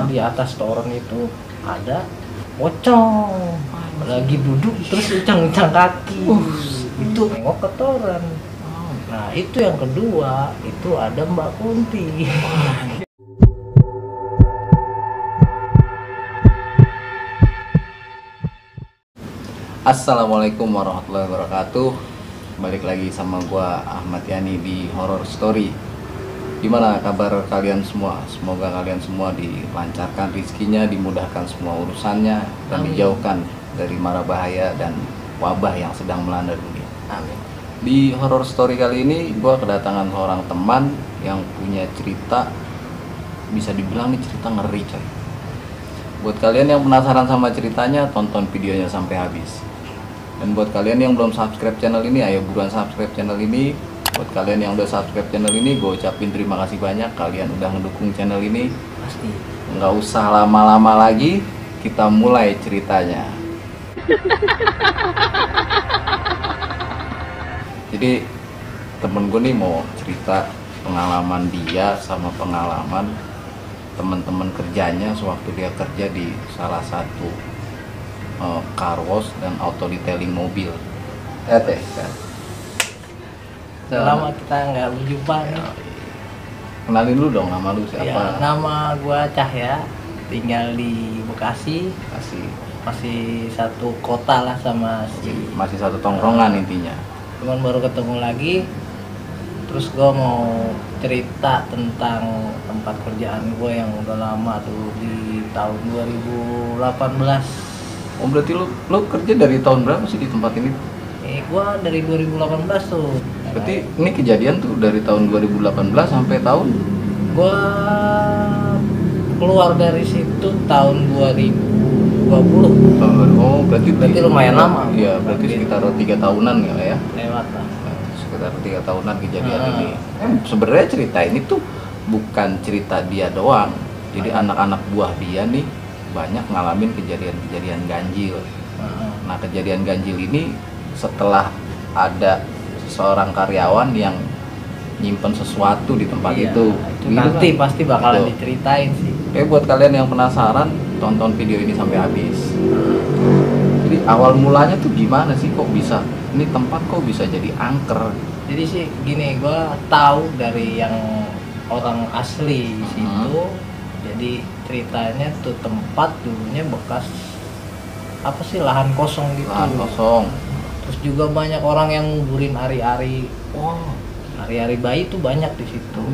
di atas toren itu ada pocong lagi duduk terus uncang-uncang kaki. Itu nengok ke toren. Nah itu yang kedua, itu ada Mbak Kunti. Assalamualaikum warahmatullahi wabarakatuh. Balik lagi sama gua Ahmad Yani di Horror Story. Gimana kabar kalian semua? Semoga kalian semua dilancarkan rezekinya, dimudahkan semua urusannya, dan Amin. dijauhkan dari mara bahaya dan wabah yang sedang melanda dunia. Amin. Di Horror Story kali ini gua kedatangan seorang teman yang punya cerita, bisa dibilang nih cerita ngeri coy. Buat kalian yang penasaran sama ceritanya, tonton videonya sampai habis. Dan buat kalian yang belum subscribe channel ini, ayo buruan subscribe channel ini. Buat kalian yang udah subscribe channel ini, gue ucapin terima kasih banyak. Kalian udah ngedukung channel ini. Pasti. Nggak usah lama-lama lagi, kita mulai ceritanya. Jadi temen gue nih mau cerita pengalaman dia sama pengalaman teman-teman kerjanya sewaktu dia kerja di salah satu car wash dan auto detailing mobil. Teh kan. Lama kita nggak berjumpa nih. Kenalin lu dong, nama lu Ya, siapa? nama gua Cahya, tinggal di Bekasi, masih satu kota lah sama si. Masih satu tongkrongan intinya. Cuman baru ketemu lagi. Terus gua mau cerita tentang tempat kerjaan gua yang udah lama tuh di tahun 2018. Oh berarti lu kerja dari tahun berapa sih di tempat ini? Gua dari 2018 tuh. Berarti ini kejadian tuh dari tahun 2018 sampai tahun? Gua keluar dari situ tahun 2020. Oh berarti lumayan lama. Iya berarti sekitar 3 tahunan ya? Lewat lah. Sekitar 3 tahunan kejadian ini. Ah. Sebenarnya cerita ini tuh bukan cerita dia doang. Jadi anak-anak buah dia nih banyak ngalamin kejadian-kejadian ganjil. Nah kejadian ganjil ini setelah ada seorang karyawan yang nyimpen sesuatu di tempat Iya, itu. Gitu nanti kan? pasti bakalan Betul. diceritain sih. Oke, buat kalian yang penasaran, tonton video ini sampai habis. Jadi awal mulanya tuh gimana sih kok bisa ini tempat kok bisa jadi angker? Jadi sih gini, gua tahu dari yang orang asli situ. Jadi ceritanya tuh tempat dulunya bekas apa sih, lahan kosong gitu. Lahan kosong. Terus juga banyak orang yang nguburin ari-ari. Ari-ari bayi tuh banyak di situ.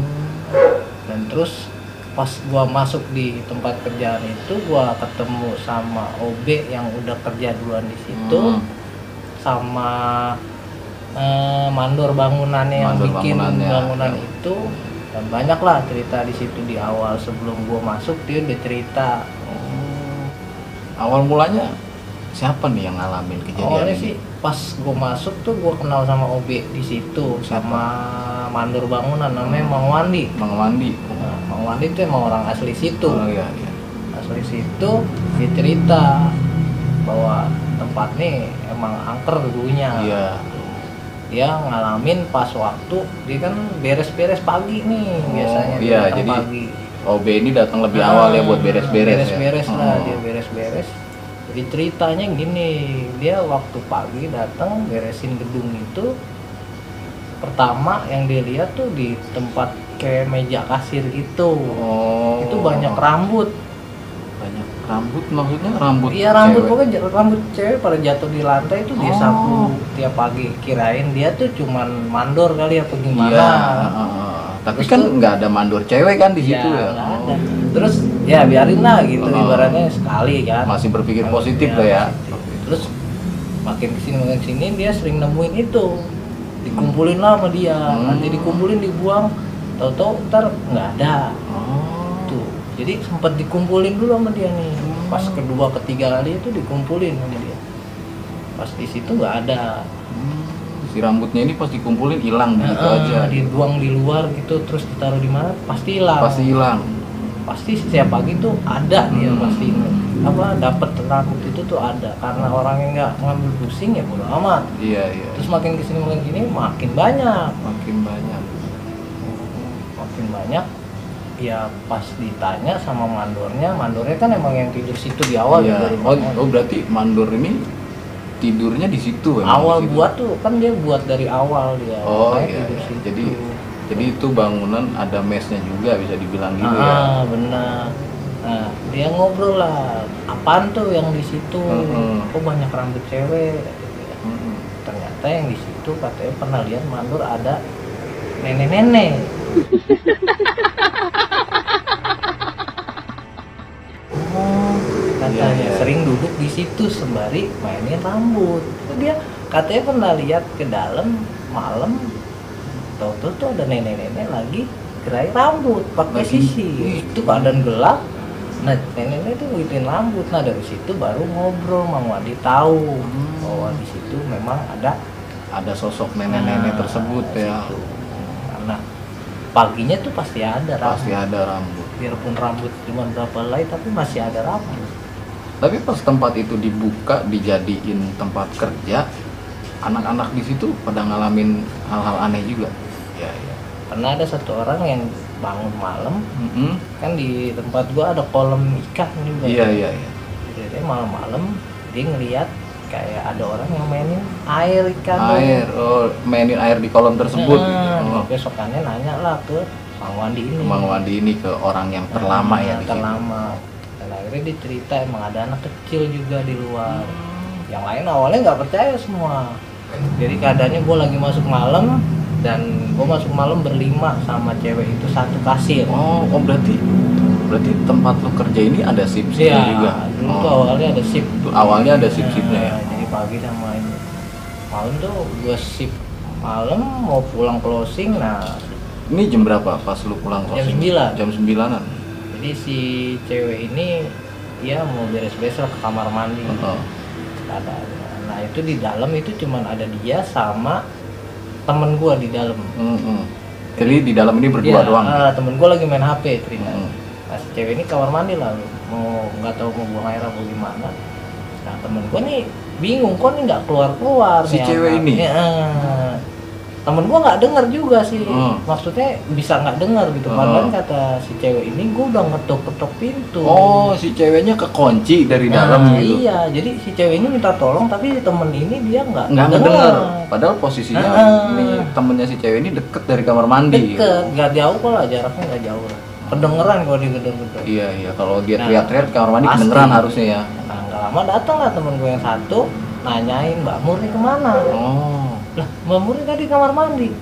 Dan terus pas gua masuk di tempat kerjaan itu, gua ketemu sama OB yang udah kerja duluan di situ, sama mandor bangunannya yang Mandor bikin bangunannya, bangunan ya. itu. Dan banyak lah cerita di situ di awal sebelum gua masuk, dia udah cerita. Awal mulanya siapa nih yang ngalamin kejadian Awalnya ini? sih pas gua masuk tuh gua kenal sama OB di situ, sama mandor bangunan namanya Mang Wandi. Mang Wandi. Nah, Mang Wandi itu emang orang asli situ. Oh iya iya. Asli situ dia cerita bahwa tempat nih emang angker dulunya. Iya. Dia ngalamin pas waktu dia kan beres-beres pagi nih biasanya. Iya, datang jadi pagi. OB ini datang lebih awal ya buat beres-beres. Beres-beres ya? lah, Oh. dia beres-beres. Jadi ceritanya gini, dia waktu pagi datang beresin gedung itu. Pertama yang dia lihat tuh di tempat kayak meja kasir gitu. Oh. Itu banyak rambut. Banyak rambut, maksudnya rambut? Iya, rambut cewek? pokoknya rambut cewek pada jatuh di lantai itu dia sapu tiap pagi. Kirain dia tuh cuman mandor kali apa gimana. Iya. Tapi Terus kan tuh- nggak ada mandor cewek kan di situ ya? nggak ada. Terus ya biarin lah gitu, Oh. ibaratnya sekali kan. Masih berpikir positif lah ya. positif. Terus makin kesini dia sering nemuin itu, dikumpulin lah sama dia. Nanti dikumpulin dibuang, tahu-tahu ntar nggak ada. Oh. Tuh, jadi sempat dikumpulin dulu sama dia nih. Pas kedua ketiga kali itu dikumpulin sama dia. Pas di situ nggak ada. Si rambutnya ini pas dikumpulin hilang begitu aja. Dibuang di luar gitu, terus ditaruh di mana pasti hilang. Pasti hilang. Pasti setiap pagi tuh ada dia pasti apa dapat rambut itu tuh ada, karena orang yang nggak ngambil pusing ya bodo amat. Iya iya. Terus makin kesini makin banyak. Makin banyak. Makin banyak Ya pas ditanya sama mandornya kan emang yang tidur situ di awal Iya. dari Oh berarti mandor ini tidurnya di situ emang, awal di situ. buat tuh kan dia buat dari awal dia. Oh Makanya iya, tidur iya. situ. Jadi itu bangunan ada mesnya juga bisa dibilang gitu ya. Benar. Nah dia ngobrol lah, apaan tuh yang di situ? Kok banyak rambut cewek? Ternyata yang di situ katanya pernah lihat mandor ada nenek-nenek. Katanya Iya. sering duduk di situ sembari mainin rambut. Itu dia katanya pernah lihat ke dalam malam, tahu-tahu tuh ada nenek-nenek lagi gerai rambut pakai Lagi. sisir. Itu keadaan gelap. Nah nenek-nenek itu ngikutin rambut. Nah dari situ baru ngobrol, Mang Wadi tahu bahwa di situ memang ada Sosok nenek-nenek tersebut di ya. situ. Karena paginya tuh pasti ada rambut. Pasti ada rambut. Biarpun rambut cuma berapa helai tapi masih ada rambut. Tapi pas tempat itu dibuka dijadiin tempat kerja, anak-anak di situ pada ngalamin hal-hal aneh juga. Ya, ya. Pernah ada satu orang yang bangun malam, Mm-mm. kan di tempat gua ada kolam ikan juga. Iya, iya, iya. Jadi malam-malam dia ngeliat kayak ada orang yang mainin air ikan. Air, mainin air di kolam tersebut. Nah, besokannya nanya lah ke Mang Wandi ini. Mang Wandi ini ke orang yang terlama ya di situ. terlama. Dan akhirnya dicerita emang ada anak kecil juga di luar. Yang lain awalnya nggak percaya semua. Jadi keadaannya gue lagi masuk malam dan gue masuk malam berlima sama cewek itu satu kasir. Oh, berarti tempat lo kerja ini ada shift-shiftnya Iya, juga. dulu tuh awalnya ada shift. Tuh, awalnya ada shift-shiftnya ya. Jadi pagi sama ini. Malam tuh gue shift malam mau pulang closing. Nah Ini jam berapa pas lu pulang Jam closing? 9. Jam 9-an. jadi si cewek ini dia mau beres-beres ke kamar mandi. Oh. Nah itu di dalam itu cuman ada dia sama temen gua di dalam. Jadi di dalam ini berdua doang. Temen gua lagi main HP cerita. Mm-mm. Nah si cewek ini kamar mandi lah, mau nggak tahu mau buang air apa gimana. Nah temen gua nih bingung kok nih nggak keluar Si nih cewek anak. ini? Temen gua nggak dengar juga sih. Hmm. Maksudnya bisa nggak dengar gitu. Padahal kata si cewek ini gua udah ngetok-ketok pintu. Oh, si ceweknya kekunci dari dalam gitu. Iya, jadi si cewek ini minta tolong tapi si temen ini dia nggak Ngedenger. Padahal posisinya nih temennya si cewek ini deket dari kamar mandi. deket, nggak jauh kok lah, jaraknya nggak jauh lah. Kedengeran kalau dia gedor-gedor. Iya, iya. Kalau dia Nah, teriak-teriak di kamar mandi pasti. kedengeran harusnya ya. Nah nggak lama datang lah temen gue yang satu nanyain Mbak Murni kemana. Oh. Lah Mbak Murni tadi kamar mandi.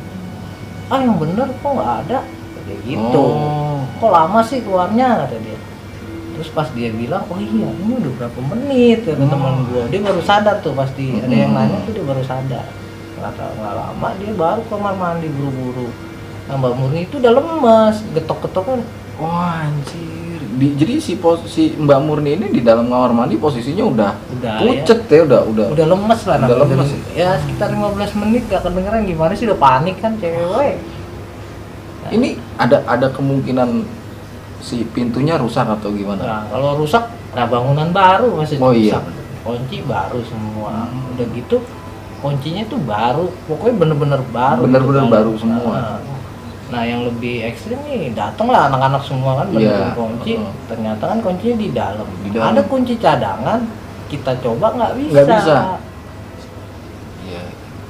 Ah yang bener kok nggak ada. Kayak gitu. Oh. Kok lama sih keluarnya kata dia. Terus pas dia bilang, oh iya ini udah berapa menit kata teman gue. Dia baru sadar tuh pasti ada yang nanya tuh dia baru sadar. Nggak lama dia baru kamar mandi buru-buru. Nah Mbak Murni itu udah lemas, getok-getok kan. Wah, anjir. Jadi si Mbak Murni ini di dalam kamar mandi posisinya udah pucet ya, Udah lemes lah. Udah namanya. lemes. Ya sekitar 15 menit gak kedengeran gimana sih, udah panik kan cewek. Nah, Ini ada kemungkinan si pintunya rusak atau gimana? nah, kalau rusak, nah bangunan baru masih Oh, rusak. iya. Kunci baru semua. Udah gitu kuncinya tuh baru, pokoknya bener-bener baru. Bener-bener gitu, baru semua. Nah yang lebih ekstrim nih datang lah anak-anak semua kan benerin Iya. kunci. Ternyata kan kuncinya di dalam. Di dalam. Ada kunci cadangan, kita coba nggak bisa. Nggak bisa. Iya.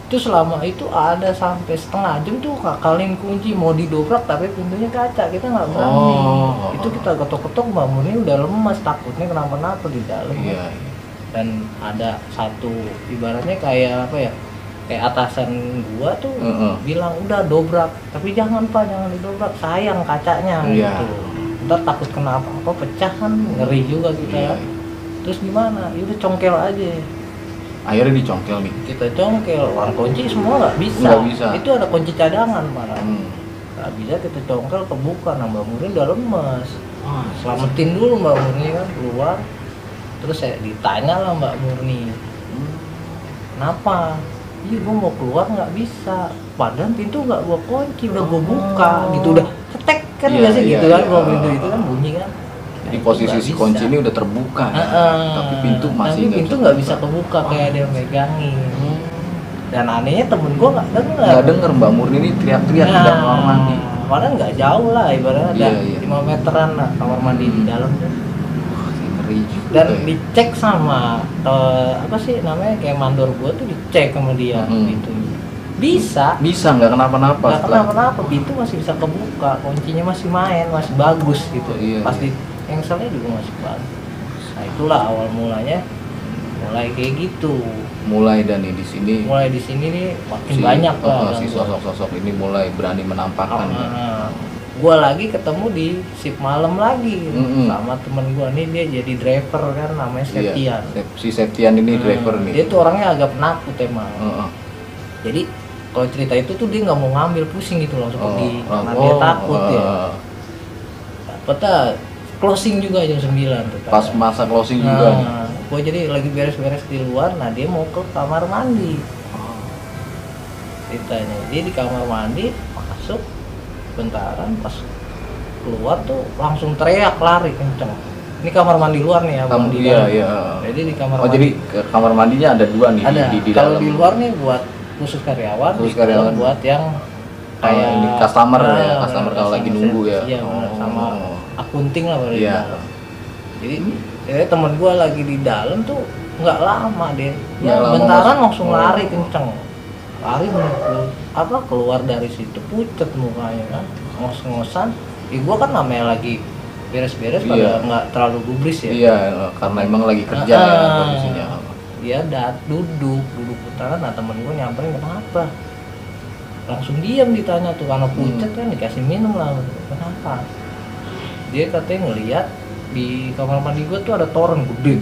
Itu selama itu ada sampai setengah jam tuh ngakalin kunci mau didobrak tapi pintunya kaca, kita nggak berani. Oh. Itu kita ketok-ketok Mbak Murni udah lemas, takutnya kenapa-napa di dalam. Iya. Dan ada satu ibaratnya kayak apa ya, kayak atasan gua tuh bilang udah dobrak, tapi jangan Pak, jangan didobrak, sayang kacanya. Iya. Gitu. Ntar takut kenapa apa pecah kan, ngeri juga kita. Iya. Terus gimana? Ya udah congkel aja. Akhirnya dicongkel nih. Kita congkel, uang kunci semua nggak bisa. Nggak bisa. Itu ada kunci cadangan malah. Hmm. Nggak bisa kita congkel kebuka. Nah Mbak Murni udah lemes. Wah, Selamatin dulu Mbak Murni kan keluar. Terus saya ditanya lah Mbak Murni, kenapa? Iya gue mau keluar nggak bisa. Padahal pintu nggak gue kunci, udah gue buka gitu, udah ketek kan Iya, biasa gitu iya, kan, iya. kalau pintu itu kan bunyi kan. Jadi Nah, posisi itu si nggak kunci bisa. ini udah terbuka ya. Tapi pintu masih Tapi pintu nggak bisa kebuka kayak dia megangin. Dan anehnya temen gue nggak dengar. Nggak denger Mbak Murni ini teriak-teriak di dalam kamar mandi. padahal nggak jauh lah, ibaratnya ada Iya, iya. 5 meteran lah kamar mandi di dalam tuh. Wah, ngeri juga Dan ya. dicek sama apa sih namanya, kayak mandor gua tuh dicek sama dia gitu. Bisa nggak kenapa-napa nggak setelah kenapa-napa, pintu masih bisa kebuka, kuncinya masih main, masih bagus gitu. Iya, Pas iya. di engselnya juga masih bagus. Nah itulah awal mulanya, mulai kayak gitu. mulai dan nih di sini Mulai di sini nih makin banyak lah si gangguan. sosok-sosok ini mulai berani menampakkan ya. Gua lagi ketemu di shift malam lagi sama temen gua nih, dia jadi driver kan, namanya Septian. Iya. Si Septian ini driver nih. Dia tuh orangnya agak penakut emang. Jadi kalau cerita itu tuh dia nggak mau ngambil, pusing gitu langsung pergi karena dia takut ya. Dapetnya closing juga jam 9 tuh. Pas masa closing juga nih. Gua jadi lagi beres-beres di luar, nah dia mau ke kamar mandi. Ceritanya dia di kamar mandi, masuk bentaran, pas keluar tuh langsung teriak, lari kenceng. Ini kamar mandi luar nih ya, mandi Iya, dalam. iya. Jadi di kamar Oh, mandi jadi kamar mandinya ada dua nih ada. di Kalau dalam. di luar nih buat khusus karyawan, Khusus di dalam karyawan. buat yang Kayak ini customer ya, Nah, customer kalau lagi customer nunggu ya. Iya, benar, sama akunting lah kalau di Iya. dalam. Jadi teman gua lagi di dalam tuh nggak lama dia, Nggak lama bentaran masuk. langsung lari kenceng, lari bener, keluar dari situ pucet mukanya kan, ngos-ngosan. Gua kan namanya lagi beres-beres, pada nggak terlalu gubris ya. Iya, karena emang lagi kerja ya kondisinya. Dia duduk bentaran. Nah temen gua nyamperin, kenapa? Langsung diam, ditanya tuh karena pucet kan, dikasih minum lah. Kenapa? Dia katanya ngelihat di kamar mandi gua tuh ada toren gede.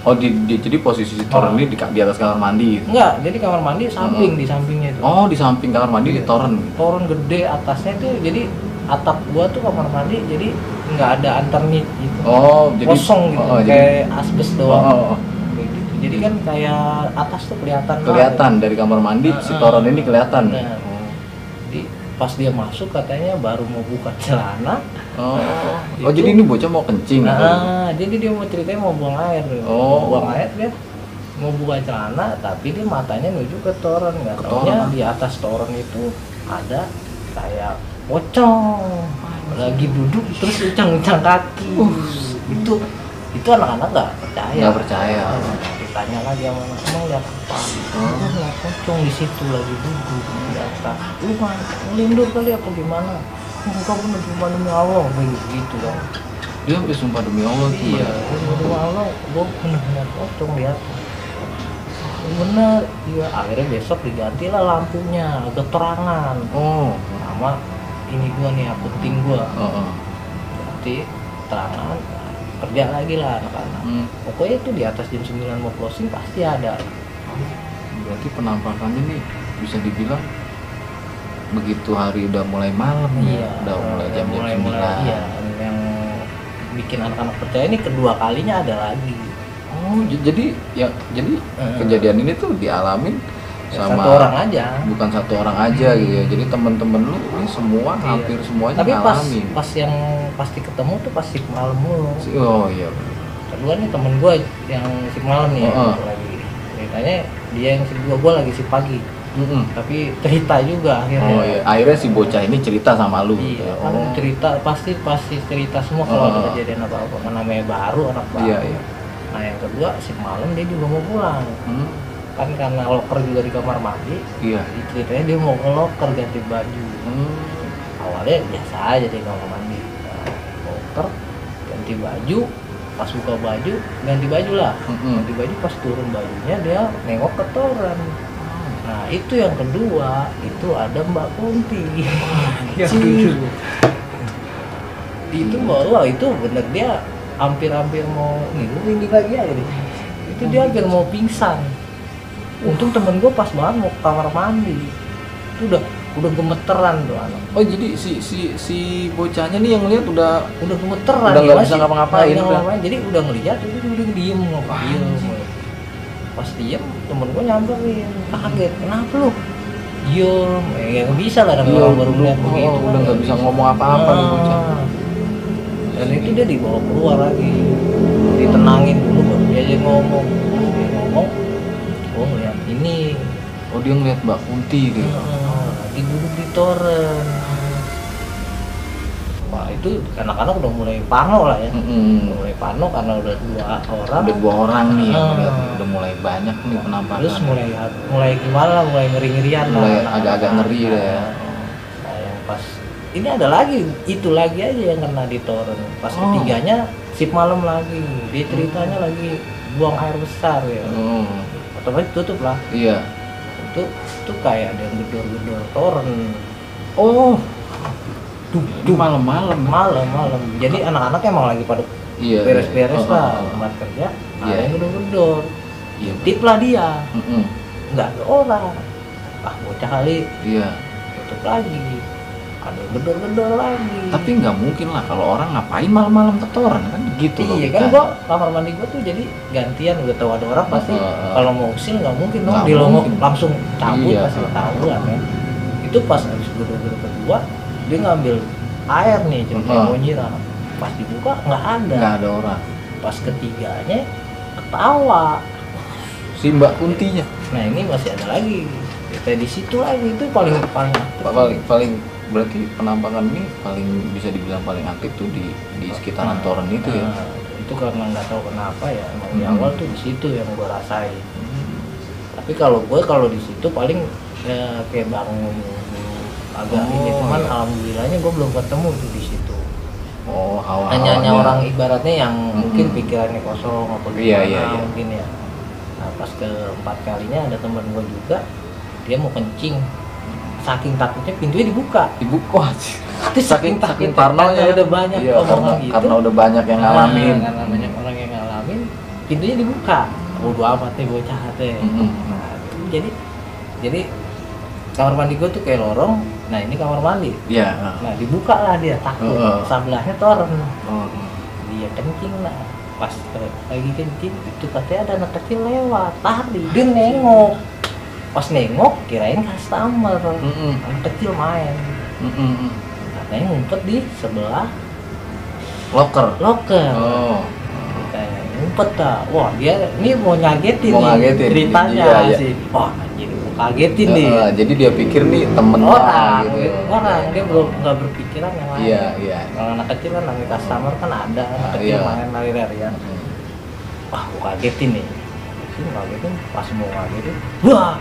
Oh, jadi posisi si toren ini di atas kamar mandi gitu. Enggak, jadi kamar mandi samping, di sampingnya itu. Oh, di samping kamar mandi di toren. Toren gede atasnya tuh, jadi atap gua tuh kamar mandi, jadi nggak ada anternit gitu. Oh, jadi kosong gitu, kayak asbes doang. Kayak gitu. Jadi kan kayak atas tuh kelihatan dari kamar mandi si toren ini kelihatan. Nah, jadi pas dia masuk katanya baru mau buka celana. Oh, jadi ini bocah mau kencing. Jadi dia mau ceritanya mau buang air. Buang air dia mau buka celana, tapi dia matanya menuju ke toren. Nggak taunya di atas toren itu ada kayak pocong lagi duduk terus uncang-uncang kaki. Itu anak-anak nggak percaya. Ditanya lagi sama anak, emang lihat apa? Lihat pocong di situ lagi duduk di atas. Lu mah lindur kali apa gimana? Enggak, bener, cuma demi Allah begitu kan. Dia sampai sumpah demi Allah tuh. Iya, demi Allah gua bener-bener pocong lihat. Bener, iya. Akhirnya besok diganti lah lampunya, agak terangan. Sama ini gua nih, akunting gua. Ganti terangan, kerja lagi lah anak-anak. Pokoknya itu di atas jam 9 mau closing pasti ada. Berarti penampakannya nih bisa dibilang begitu hari udah mulai malam udah mulai jam-jam 9. Iya, yang bikin anak-anak percaya ini kedua kalinya ada lagi. Oh, jadi kejadian ini tuh dialamin sama satu orang aja. Bukan satu orang aja gitu ya. Jadi temen-temen lu ini semua hampir semuanya tapi ngalamin. pas yang pasti ketemu tuh pasti malam mulu. Oh iya. Kedua nih temen gue yang si malam nih lagi ceritanya, dia yang si gua lagi si pagi. Tapi cerita juga akhirnya. Oh iya, akhirnya si bocah ini cerita sama lu. Iya, kan cerita pasti cerita semua kalau ada kejadian apa-apa. Kan namanya baru, anak baru. Iya. Nah yang kedua si malam dia juga mau pulang. Kan karena loker juga di kamar mandi. Iya. Ceritanya dia mau ke loker ganti baju. Awalnya biasa aja di kamar mandi. Loker ganti baju, pas buka baju ganti baju lah. Ganti baju, pas turun bajunya dia nengok ke toren. Nah itu yang kedua, itu ada Mbak Kunti. Itu bahwa itu bener dia hampir mau ini lagi aja deh. Itu dia hampir mau pingsan. Untung temen gue pas banget mau ke kamar mandi. Itu udah gemeteran tuh anak. Oh jadi si bocahnya nih yang lihat udah gemeteran. Udah nggak bisa ngapa-ngapain. Jadi udah ngeliat, udah diem ngobrol. Pas diem, temen gue nyamperin, kaget, kenapa lu? Diem, ya nggak bisa lah, orang baru lihat begitu. Udah nggak bisa ngomong apa-apa nih bocah. Dan itu dia dibawa keluar lagi, ditenangin dulu baru dia aja ngomong. Dia ngomong, oh ngeliat ini. Oh dia ngeliat Mbak Kunti gitu. Lagi duduk di toren. Wah itu anak-anak udah mulai parno lah ya. Mm-mm. Udah mulai parno karena udah 2 orang. Udah 2 orang nih yang Ah. lihat, udah mulai banyak nih penampakan. Terus mulai gimana, mulai ngeri-ngerian lah. Mulai anak-anak. agak-agak ngeri lah ya. Nah, yang pas ini ada lagi, itu lagi aja yang kena di toren. Pas Oh. ketiganya sip malam lagi, dia ceritanya lagi buang air besar ya. Otomatis tutup lah. Iya. Itu kayak ada yang gedor-gedor toren. Oh. Duh, malam-malam. Malam. Jadi anak-anak emang lagi pada Iya. beres-beres iya. lah Oh. tempat kerja. Ada Iya. yang gedor-gedor. Iya. Tip lah dia, Mm-mm. nggak ada orang. Bocah kali, Iya. tutup lagi. Ada yang gedor-gedor lagi. Tapi nggak mungkin lah kalau orang ngapain malam-malam ke toren kan gitu loh. Iya kan, gua kamar mandi gua tuh jadi gantian, udah tahu ada orang pasti kalau mau usil nggak mungkin dong Nggak di longok mungkin. langsung cabut, Iya. pasti tahu kan ya. Itu pas habis gedor-gedor kedua dia ngambil air nih ceritanya mau nyiram, pas dibuka nggak ada. Nggak ada orang. Pas ketiganya ketawa. Si Mbak Kuntinya. Nah ini masih ada lagi, kita di situ lagi, itu paling aktif. Paling berarti penampakan ini paling bisa dibilang paling aktif tuh di sekitaran toren itu ya. Nah, itu karena nggak tahu kenapa ya, emang di awal tuh di situ yang gua rasain. Tapi kalau di situ paling ya kayak bangun agak ini, cuman iya. alhamdulillahnya gue belum ketemu tuh di situ. Oh, Hanya awal-awalnya. orang ibaratnya yang mungkin pikirannya kosong atau Iya, gimana iya. mungkin ya. Nah pas keempat kalinya ada teman gue juga, dia mau kencing, saking takutnya pintunya dibuka. dibuka. Terus saking parnonya karena udah banyak iya, omongan gitu. karena udah banyak yang ngalamin. Nah, karena banyak orang yang ngalamin, pintunya dibuka. Bodo amat nih bocah teh. Mm-mm. Nah, itu jadi kamar mandi gue tuh kayak lorong. Nah ini kamar mandi. Iya. Nah dibuka lah dia, takut. Sebelahnya toren. Oh. Dia kencing lah. Pas lagi kencing itu katanya ada anak kecil lewat, lari. Dia nengok. Pas nengok kirain customer. Anak kecil main. Katanya ngumpet di sebelah Locker. loker. Kayak ngumpet dah. Wah dia ini mau ngagetin Mau nih ngagetin. ceritanya Iya. sih. Wah anjir mau kagetin nih. Jadi dia pikir nih temennya Orang, gitu. orang dia belum nggak berpikiran yang lain. Iya. Kalau anak kecil kan namanya customer kan ada anak kecil Iya. main lari-larian. Wah gua kagetin nih. Sini ngagetin, pas mau ngagetin, wah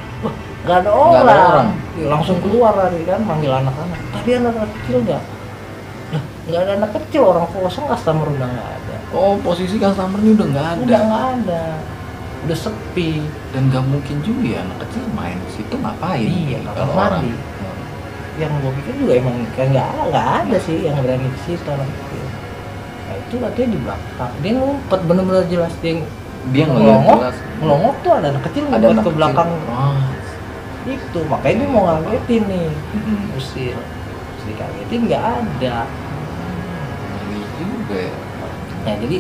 nggak ada orang. Nggak ada orang. Ya, langsung keluar lari kan, manggil anak-anak. Tadi anak kecil nggak? Lah nggak ada anak kecil, orang kosong, customer udah nggak ada. Oh, posisi customer ini udah nggak ada. Udah nggak ada, udah sepi. Dan nggak mungkin juga ya anak kecil main ke situ ngapain? Iya, kalau kamar orang. mandi. Yang gue pikir juga emang kayak nggak ada sih yang berani ke situ anak kecil. Nah itu katanya di belakang, dia ngumpet bener-bener jelas Dia ngeliat jelas. ngelongok tuh ada anak kecil Ada ngumpet anak ke belakang kecil. Oh. itu, makanya dia mau ngagetin nih, Mm-mm. usir, terus dikagetin nggak ada. Ngeri juga ya. Nah jadi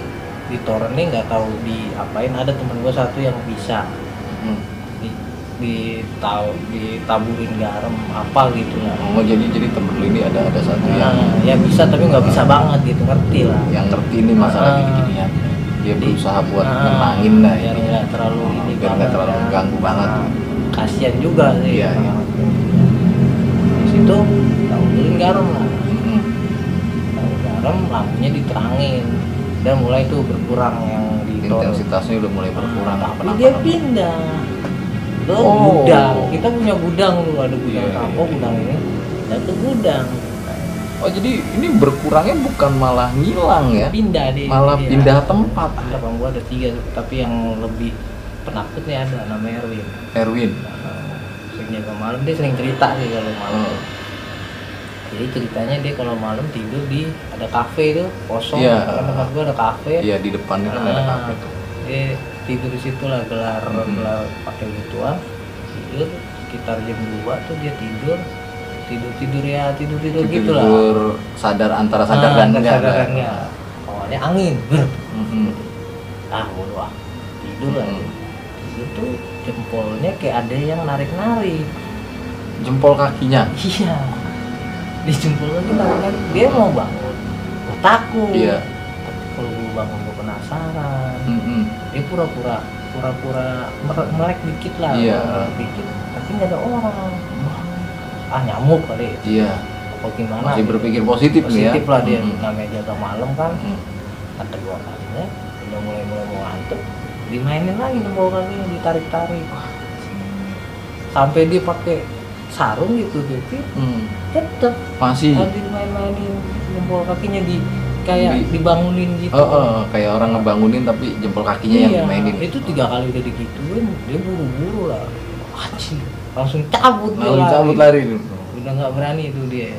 di toren ini nggak tahu diapain, ada temen gue satu yang bisa ditaburin garam apa gitu lah. Oh jadi temen lu ini ada satu yang Ya bisa tapi nggak bisa banget gitu, ngerti lah. yang ngerti ini masalah gini-ginian. Dia berusaha buat nenangin lah biar ini. nggak terlalu ini Biar nggak terlalu ya. ganggu banget. Kasian juga sih. Iya, iya. Di situ taburin garam lah. Mm-mm. Tahu garam, lampunya diterangin dan mulai tuh berkurang yang di toren. Intensitasnya udah mulai berkurang. Tapi dia pindah ke gudang. Kita punya gudang dulu, ada gudang Iya, kapok, iya. gudang ini dan ke gudang. Oh jadi ini berkurangnya bukan malah ngilang ya? Pindah dia. Malah dia. pindah tempat. Ada bang gua ada 3, tapi yang lebih penakut nih ada namanya Erwin. Erwin. Sering jaga malam, dia sering cerita sih kalau malam. Oh. Jadi ceritanya dia kalau malam tidur di ada kafe tuh kosong. Iya. Kan tempat gua ada kafe. Iya di depannya kan ada kafe tuh. Dia tidur di situ lah, gelar pakai gituan. Tidur sekitar jam 2 tuh dia tidur ya tidur gitu lah. Tidur sadar antara sadar dan enggak. Sadar dan enggak. Awalnya angin. Mm-mm. Bodo ah. Tidur lah. Mm. Tidur tuh jempolnya kayak ada yang narik-narik. Jempol kakinya. Iya. Di jempolnya tuh narik-narik. Dia mau bangun. Gua takut. Iya. Tapi kalau gua bangun gua penasaran. Mm-mm. Dia pura-pura melek dikit lah. Iya. Melek dikit. Tapi nggak ada orang. Nyamuk kali. Iya. apa gimana Masih gitu. berpikir positif nih ya. Positif lah dia, Hmm. namanya jaga malam kan. Hmm. Kata gua katanya udah mulai mau ngantuk, dimainin lagi nempel kakinya, ditarik-tarik sampai dia pakai sarung ditutupin, Hmm. tetep Masih. dimain-mainin nempel kakinya, kayak dibangunin gitu. Kayak orang ngebangunin tapi jempol kakinya yang dimainin. Itu 3 kali udah digituin, dia buru-buru lah, anjing, langsung cabut dia Lalu cabut lari. udah nggak berani itu dia.